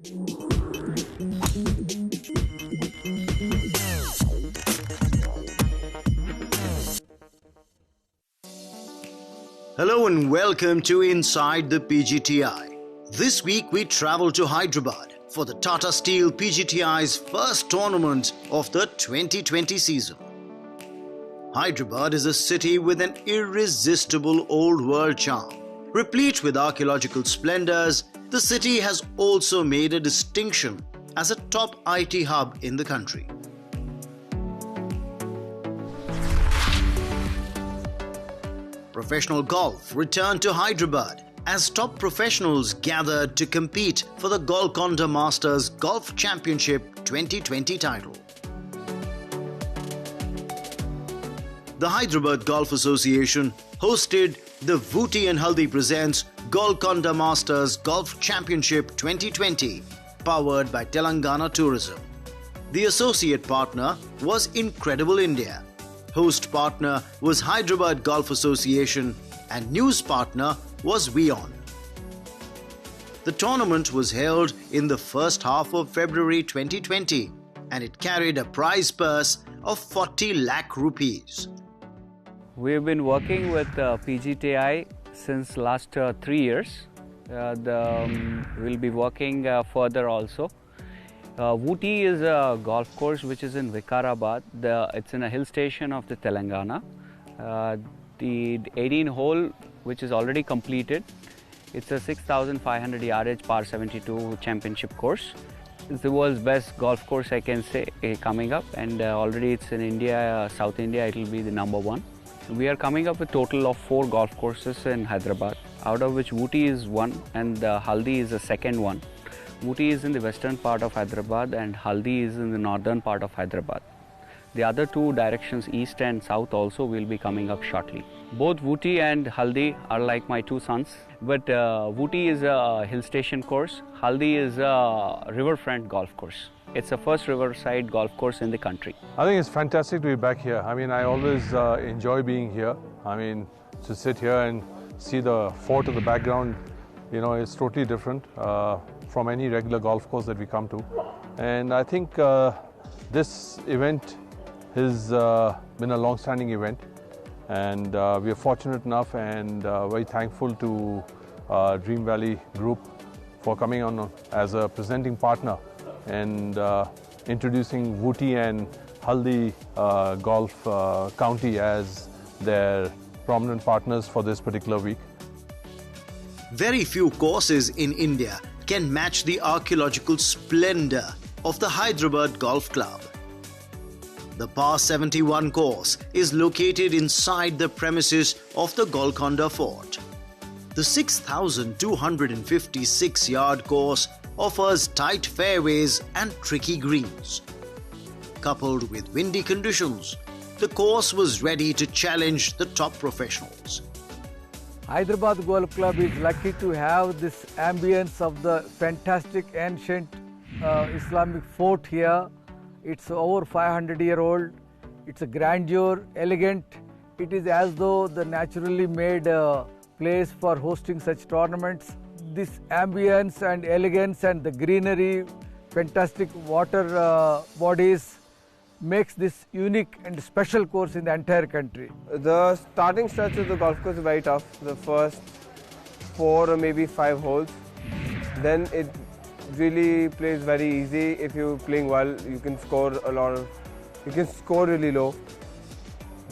Hello and welcome to Inside the PGTI. This week we travel to Hyderabad for the Tata Steel PGTI's first tournament of the 2020 season. Hyderabad is a city with an irresistible old world charm. Replete with archaeological splendors, the city has also made a distinction as a top IT hub in the country. Professional golf returned to Hyderabad as top professionals gathered to compete for the Golconda Masters Golf Championship 2020 title. The Hyderabad Golf Association hosted the Vooty and Haldi presents Golconda Masters Golf Championship 2020, powered by Telangana Tourism. The associate partner was Incredible India. Host partner was Hyderabad Golf Association and news partner was WION. The tournament was held in the first half of February 2020 and it carried a prize purse of 40 lakh rupees. We've been working with PGTI since last 3 years. We'll be working further also. Vooty is a golf course which is in Vikarabad. It's in a hill station of the Telangana. The 18 hole which is already completed. It's a 6,500 yardage par 72 championship course. It's the world's best golf course, I can say, coming up, and already it's in India, South India, it will be the #1. We are coming up with a total of 4 golf courses in Hyderabad, out of which Vooty is one and Haldi is the second one. Vooty is in the western part of Hyderabad and Haldi is in the northern part of Hyderabad. The other 2 directions, east and south, also will be coming up shortly. Both Vooty and Haldi are like my 2 sons, but Vooty is a hill station course, Haldi is a riverfront golf course. It's the first riverside golf course in the country. I think it's fantastic to be back here. I mean, I always enjoy being here. I mean, to sit here and see the fort in the background, you know, it's totally different from any regular golf course that we come to. And I think this event has been a long-standing event. And we are fortunate enough and very thankful to Dream Valley Group for coming on as a presenting partner and introducing Vooty and Haldi Golf County as their prominent partners for this particular week. Very few courses in India can match the archaeological splendor of the Hyderabad Golf Club. The par 71 course is located inside the premises of the Golconda Fort. The 6,256-yard course offers tight fairways and tricky greens. Coupled with windy conditions, the course was ready to challenge the top professionals. Hyderabad Golf Club is lucky to have this ambience of the fantastic ancient Islamic fort here. It's over 500-year-old. It's a grandeur, elegant. It is as though the naturally made place for hosting such tournaments. This ambience and elegance and the greenery, fantastic water bodies makes this unique and special course in the entire country. The starting stretch of the golf course is very tough. The first 4 or maybe 5 holes. Then it really plays very easy. If you're playing well, you can score really low.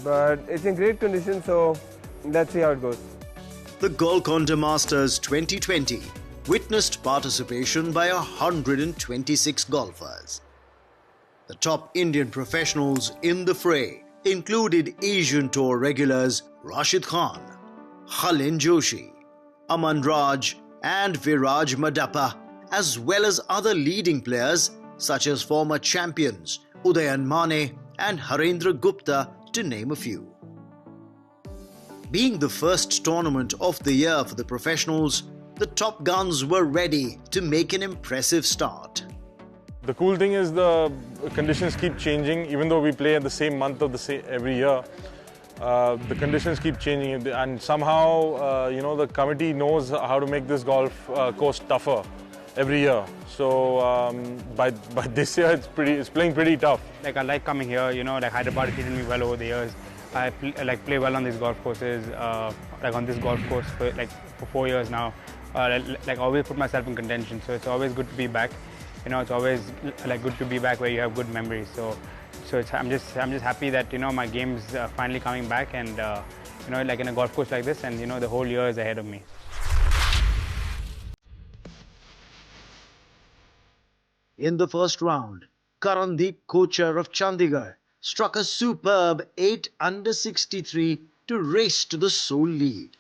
But it's in great condition, so let's see how it goes. The Golconda Masters 2020 witnessed participation by 126 golfers. The top Indian professionals in the fray included Asian Tour regulars Rashid Khan, Khalin Joshi, Aman Raj and Viraj Madappa, as well as other leading players such as former champions Udayan Mane and Harendra Gupta, to name a few. Being the first tournament of the year for the professionals, the top guns were ready to make an impressive start. The cool thing is the conditions keep changing. Even though we play at the same month of every year, the conditions keep changing, and somehow the committee knows how to make this golf course tougher. every year. So by this year, it's playing pretty tough. Like I like coming here. You know, like Hyderabad has treated me well over the years. I play well on these golf courses. Like on this golf course for 4 years now. Like always put myself in contention. So it's always good to be back. You know, it's always like good to be back where you have good memories. So I'm just happy that, you know, my game's finally coming back, and you know, like in a golf course like this, and you know, the whole year is ahead of me. In the first round, Karandeep Kochar of Chandigarh struck a superb 8 under 63 to race to the sole lead.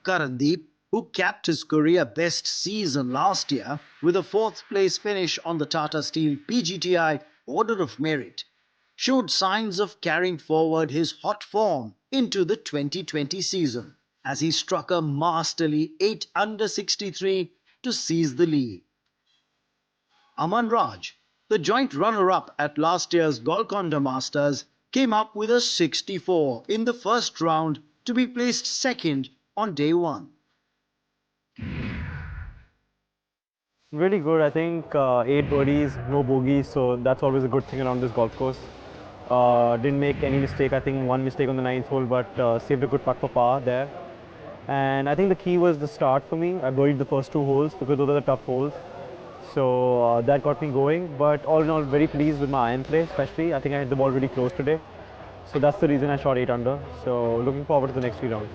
Karandeep, who capped his career best season last year with a 4th place finish on the Tata Steel PGTI Order of Merit, showed signs of carrying forward his hot form into the 2020 season as he struck a masterly 8 under 63 to seize the lead. Aman Raj, the joint runner-up at last year's Golconda Masters, came up with a 64 in the first round to be placed second on day one. Really good. I think 8 birdies, no bogeys, so that's always a good thing around this golf course. Didn't make any mistake. I think one mistake on the 9th hole, but saved a good putt for par there. And I think the key was the start for me. I buried the first 2 holes because those are the tough holes. So that got me going. But all in all, very pleased with my iron play, especially. I think I hit the ball really close today. So that's the reason I shot 8 under. So looking forward to the next 3 rounds.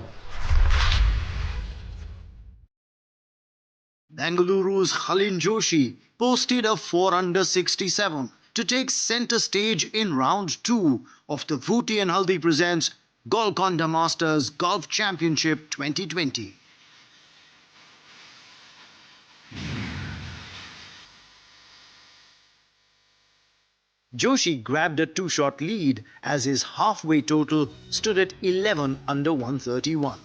Bengaluru's Khalin Joshi posted a 4 under 67 to take centre stage in round 2 of the Vooty and Haldi presents Golconda Masters Golf Championship 2020. Joshi grabbed a 2-shot lead as his halfway total stood at 11 under 131.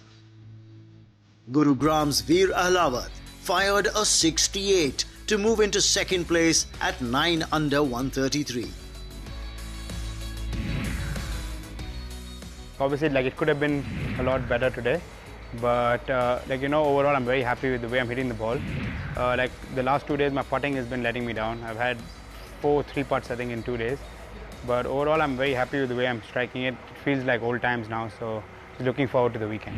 Gurugram's Veer Ahlawat fired a 68 to move into second place at 9 under 133. Obviously, like it could have been a lot better today, but like, you know, overall I'm very happy with the way I'm hitting the ball. Like the last 2 days, my putting has been letting me down. I've had 4 3-putts I think in 2 days, but overall I'm very happy with the way I'm striking it. It feels like old times now, so looking forward to the weekend.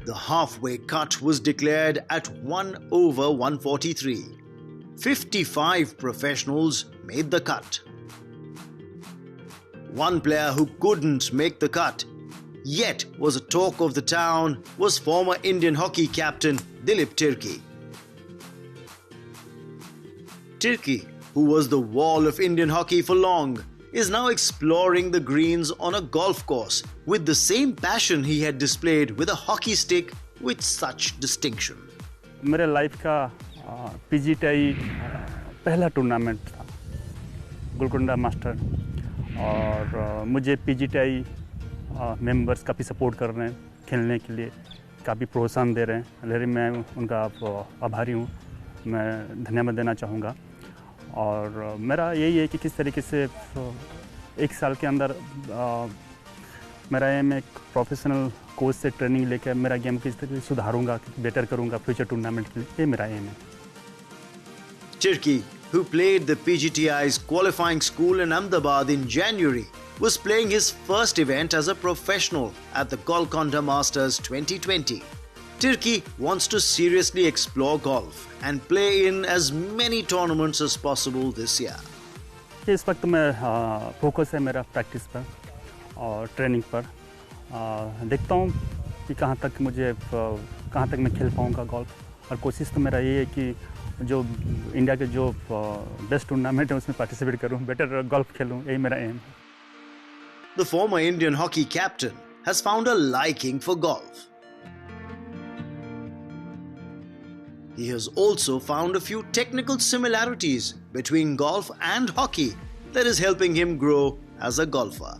The halfway cut was declared at 1 over 143. 55 professionals made the cut. One player who couldn't make the cut, yet was a talk of the town, was former Indian hockey captain Dilip Tirkey. Tirkey, who was the wall of Indian hockey for long, is now exploring the greens on a golf course with the same passion he had displayed with a hockey stick with such distinction. मेरे life का PGTI पहला tournament था, Golconda master, और मुझे PGTI members काफ़ी support कर रहे हैं खेलने के लिए, काफ़ी प्रोत्साहन दे रहे हैं। लेकिन मैं उनका आभारी हूँ, मैं धन्यवाद देना चाहूँगा। और मेरा यही है कि किस तरीके से 1 साल के अंदर मेरा एम एक प्रोफेशनल कोच से ट्रेनिंग लेकर मेरा गेम किस तरीके से सुधारूंगा, बेटर करूंगा फ्यूचर टूर्नामेंट के लिए, ये मेरा एम है। Tirkey, who played the PGTI's qualifying school in Ahmedabad in January, was playing his first event as a professional at the Golconda Masters 2020. Tirkey wants to seriously explore golf and play in as many tournaments as possible this year. इस वक्त मैं focus है मेरा practice पर और training पर। देखता हूँ कि कहाँ तक मैं खेल पाऊँगा गोल्फ, और कोशिश तो मेरा ये है कि जो इंडिया के जो बेस्ट टूर्नामेंट है उसमें पार्टिसिपेट करूँ, बेटर गोल्फ खेलूँ, यही मेरा एम है। The former Indian hockey captain has found a liking for golf. He has also found a few technical similarities between golf and hockey that is helping him grow as a golfer.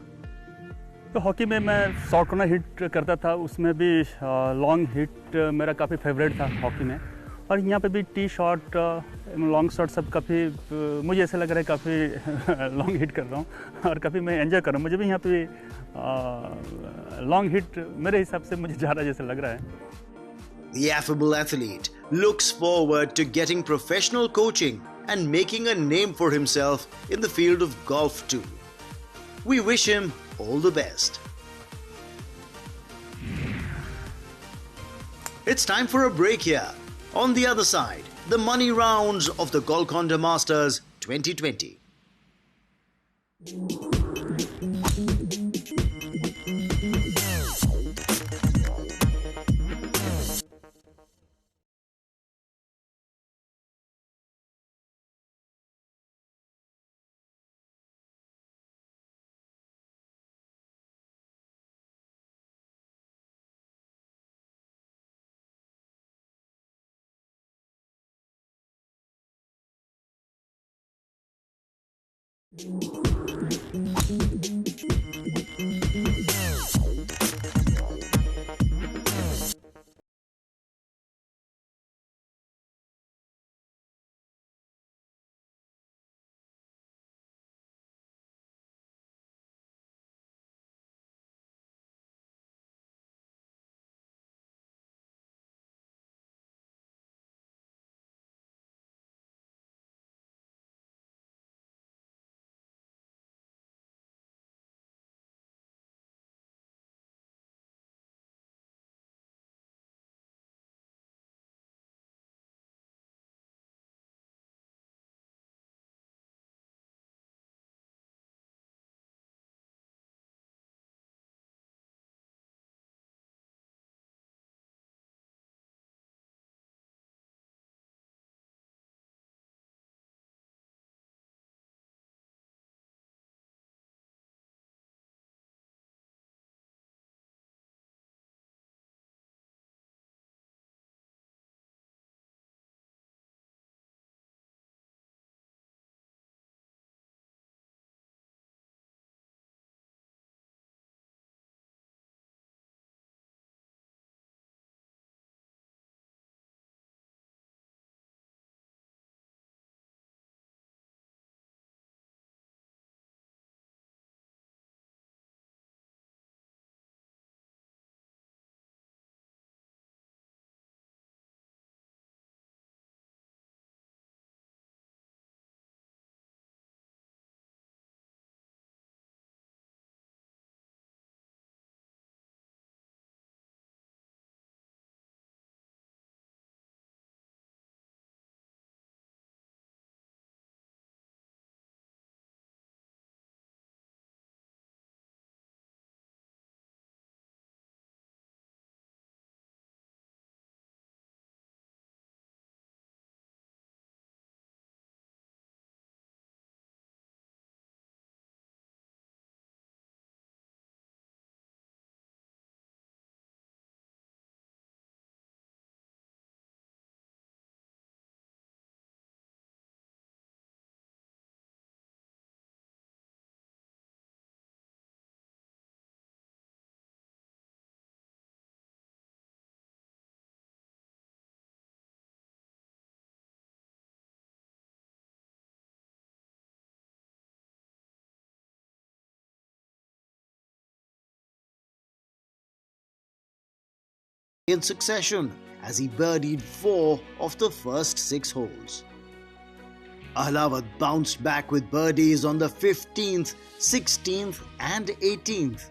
तो hockey में मैं short corner hit करता था, उसमें भी long hit मेरा काफ़ी favourite था हॉकी में। और यहाँ पे भी टी शॉट लॉन्ग शॉट सब काफ़ी मुझे ऐसा लग रहा है काफ़ी लॉन्ग हिट कर रहा हूँ और काफ़ी मैं एंजॉय कर रहा हूँ. मुझे भी यहाँ पे लॉन्ग हिट मेरे हिसाब से मुझे ज़्यादा जैसा लग रहा है. The affable athlete looks forward to getting professional coaching and making a name for himself in the field of golf too. We wish him all the best. It's time for a break here. On the other side, the money rounds of the Golconda Masters 2020. In succession as he birdied 4 of the first 6 holes. Ahlawat bounced back with birdies on the 15th, 16th and 18th.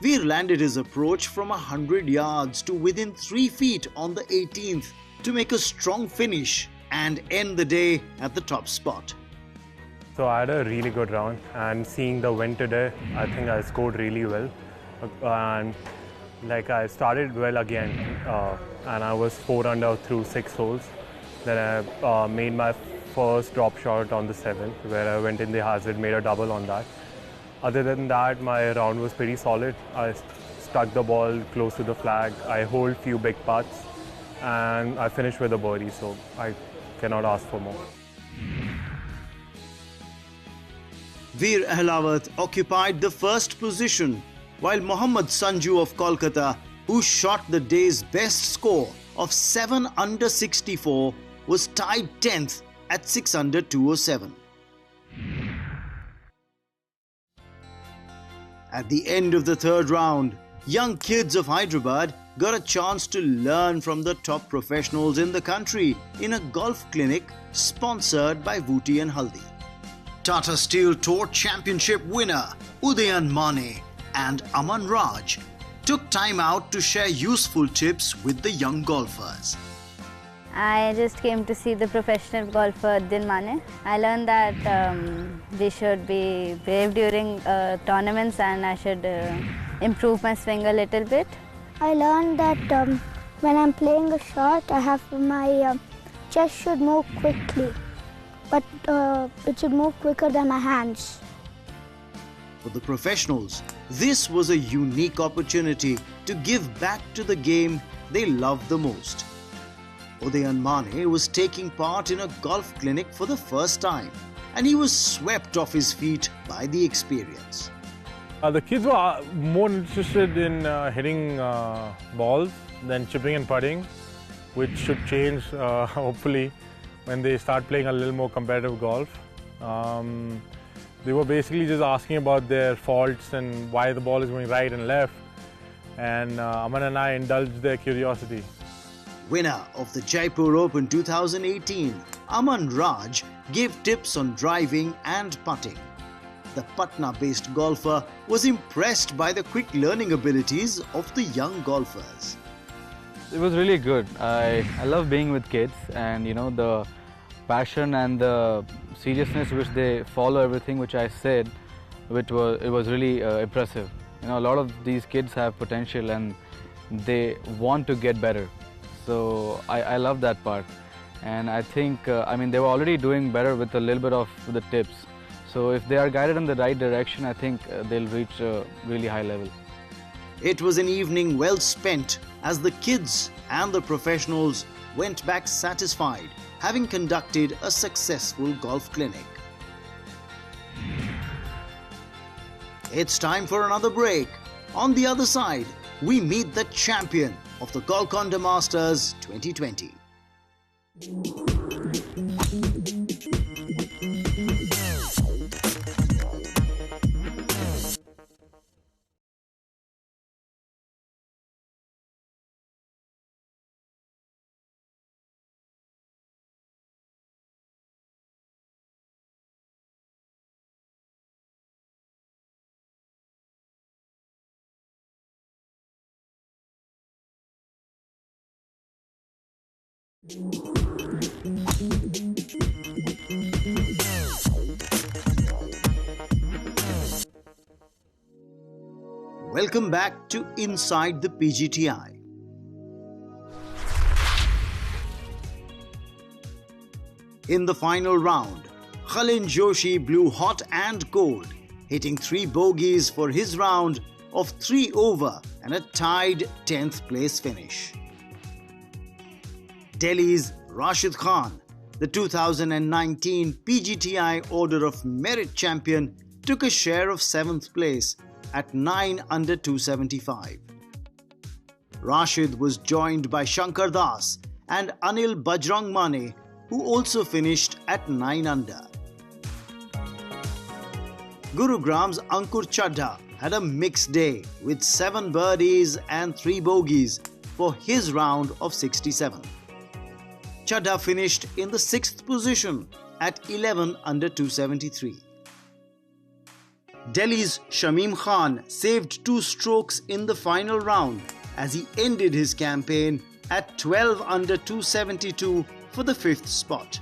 Veer landed his approach from 100 yards to within 3 feet on the 18th to make a strong finish and end the day at the top spot. So I had a really good round, and seeing the wind today, I think I scored really well. And I started well again, and I was 4 under through 6 holes. Then I made my first drop shot on the 7th, where I went in the hazard, made a double on that. Other than that, my round was pretty solid. I stuck the ball close to the flag. I holed few big putts, and I finished with a birdie. So I cannot ask for more. Veer Ahlawat occupied the first position, while Mohammad Sanju of Kolkata, who shot the day's best score of 7 under 64 was tied 10th at 6 under 207. At the end of the third round, young kids of Hyderabad got a chance to learn from the top professionals in the country in a golf clinic sponsored by Vooty and Haldi. Tata Steel Tour Championship winner Udayan Mane and Aman Raj took time out to share useful tips with the young golfers. I just came to see the professional golfer Udayan Mane. I learned that we should be brave during tournaments and I should improve my swing a little bit. I learned that when I'm playing a shot, my chest should move quickly, but it should move quicker than my hands. For the professionals, this was a unique opportunity to give back to the game they love the most. Udayan Mane was taking part in a golf clinic for the first time, and he was swept off his feet by the experience. The kids were more interested in hitting balls than chipping and putting, which should change hopefully when they start playing a little more competitive golf. They were basically just asking about their faults and why the ball is going right and left, and Aman and I indulged their curiosity. Winner of the Jaipur Open 2018, Aman Raj gave tips on driving and putting. The Patna-based golfer was impressed by the quick learning abilities of the young golfers. It was really good. I love being with kids, and the passion and the seriousness which they follow everything which I said, it was really impressive. A lot of these kids have potential and they want to get better. So I love that part, and I think they were already doing better with a little bit of the tips. So if they are guided in the right direction, I think they'll reach a really high level. It was an evening well spent as the kids and the professionals went back satisfied, having conducted a successful golf clinic. It's time for another break. On the other side, we meet the champion of the Golconda Masters 2020. Welcome back to Inside the PGTI. In the final round, Khalin Joshi blew hot and cold, hitting 3 bogeys for his round of 3 over and a tied 10th place finish. Delhi's Rashid Khan, the 2019 PGTI Order of Merit champion, took a share of 7th place at 9 under 275. Rashid was joined by Shankar Das and Anil Bajrang Mane, who also finished at 9 under. Gurugram's Ankur Chadha had a mixed day with 7 birdies and 3 bogeys for his round of 67. Chadha finished in the 6th position at 11 under 273. Delhi's Shamim Khan saved 2 strokes in the final round as he ended his campaign at 12 under 272 for the 5th spot.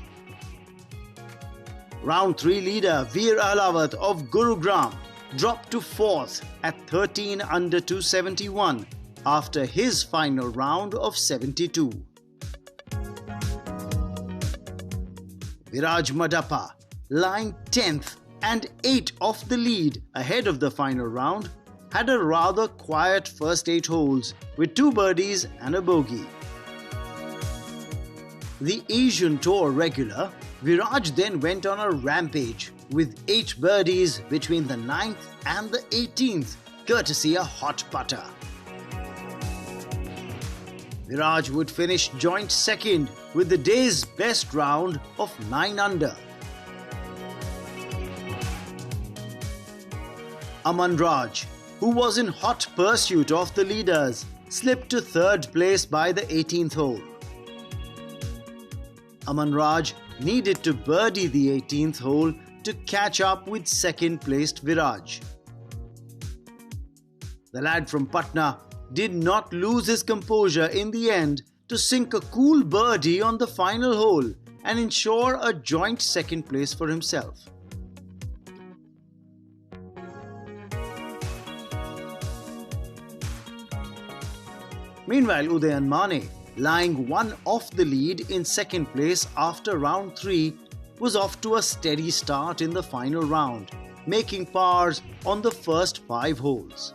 Round 3 leader Veer Ahlawat of Gurugram dropped to 4th at 13 under 271 after his final round of 72. Viraj Madappa, lying 10th and 8 off the lead ahead of the final round, had a rather quiet first 8 holes with 2 birdies and a bogey. The Asian Tour regular, Viraj then went on a rampage with 8 birdies between the 9th and the 18th, courtesy a hot putter. Viraj would finish joint second with the day's best round of 9 under. Aman Raj, who was in hot pursuit of the leaders, slipped to third place by the 18th hole. Aman Raj needed to birdie the 18th hole to catch up with second-placed Viraj. The lad from Patna did not lose his composure in the end to sink a cool birdie on the final hole and ensure a joint second place for himself. Meanwhile, Udayan Mane, lying one off the lead in second place after round 3, was off to a steady start in the final round, making pars on the first 5 holes.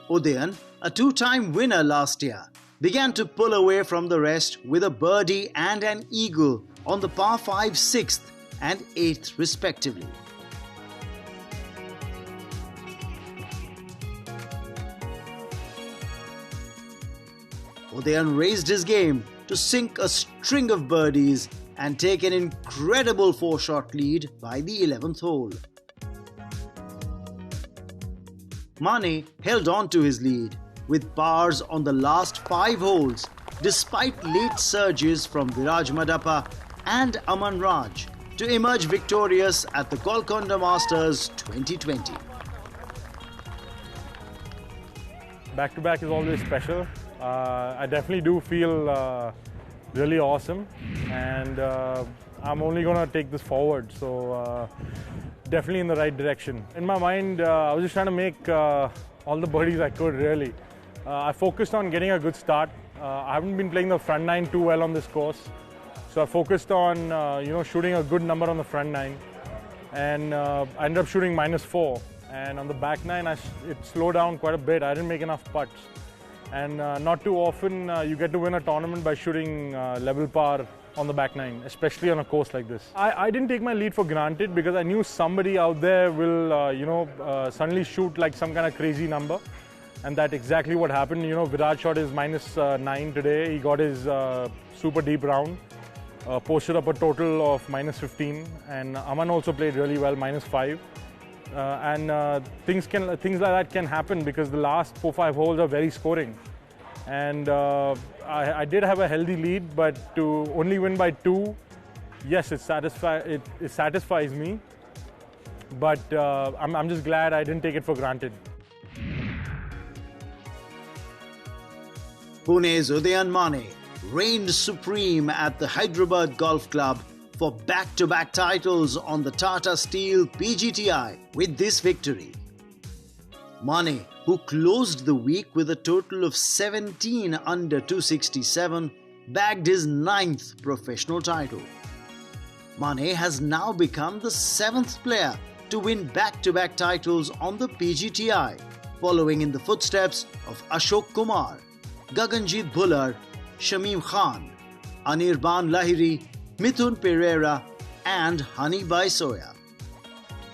Udayan, a 2-time winner last year, began to pull away from the rest with a birdie and an eagle on the par 5 6th and 8th respectively. Udayan raised his game to sink a string of birdies and take an incredible 4-shot lead by the 11th hole. Mane held on to his lead with pars on the last 5 holes despite late surges from Viraj Madappa and Aman Raj to emerge victorious at the Golconda Masters 2020. Back-to-back is always special. I definitely do feel really awesome, and I'm only going to take this forward, so definitely in the right direction. In my mind, I was just trying to make all the birdies I could, really. I focused on getting a good start. I haven't been playing the front 9 too well on this course, so I focused on shooting a good number on the front 9, and I ended up shooting -4. And on the back 9, it slowed down quite a bit. I didn't make enough putts. And not too often you get to win a tournament by shooting level par on the back 9, especially on a course like this. I didn't take my lead for granted because I knew somebody out there will, suddenly shoot like some kind of crazy number. And that's exactly what happened. You know, Viraj shot his -9 today. He got his super deep round, posted up a total of -15. And Aman also played really well, -5. Things like that can happen because the last 4-5 holes are very scoring, and I did have a healthy lead, but to only win by 2, yes, it satisfies me, but I'm just glad I didn't take it for granted. Pune's Udayan Mane reigned supreme at the Hyderabad Golf Club for back-to-back titles on the Tata Steel PGTI with this victory. Mane, who closed the week with a total of 17 under 267, bagged his 9th professional title. Mane has now become the 7th player to win back-to-back titles on the PGTI, following in the footsteps of Ashok Kumar, Gaganjeet Bhullar, Shamim Khan, Anirban Lahiri, Mithun Pereira and Hani Baisoya.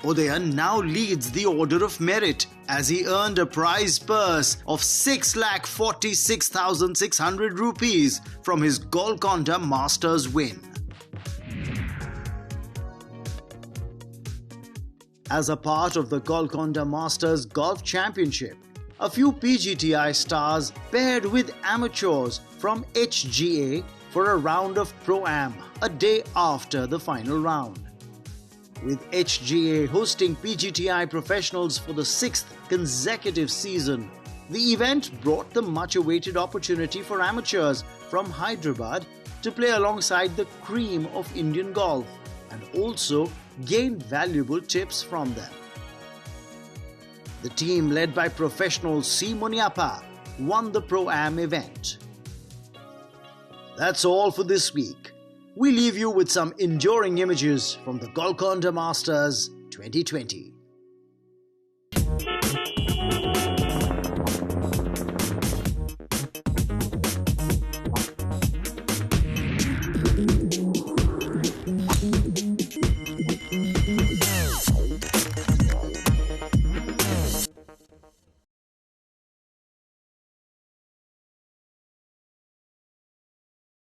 Udayan now leads the order of merit as he earned a prize purse of 6,46,600 rupees from his Golconda Masters win. As a part of the Golconda Masters Golf Championship, a few PGTI stars paired with amateurs from HGA for a round of ProAm a day after the final round. With HGA hosting PGTI professionals for the 6th consecutive season, the event brought the much-awaited opportunity for amateurs from Hyderabad to play alongside the cream of Indian golf and also gain valuable tips from them. The team led by professional C. Muniappa won the ProAm event. That's all for this week. We leave you with some enduring images from the Golconda Masters 2020.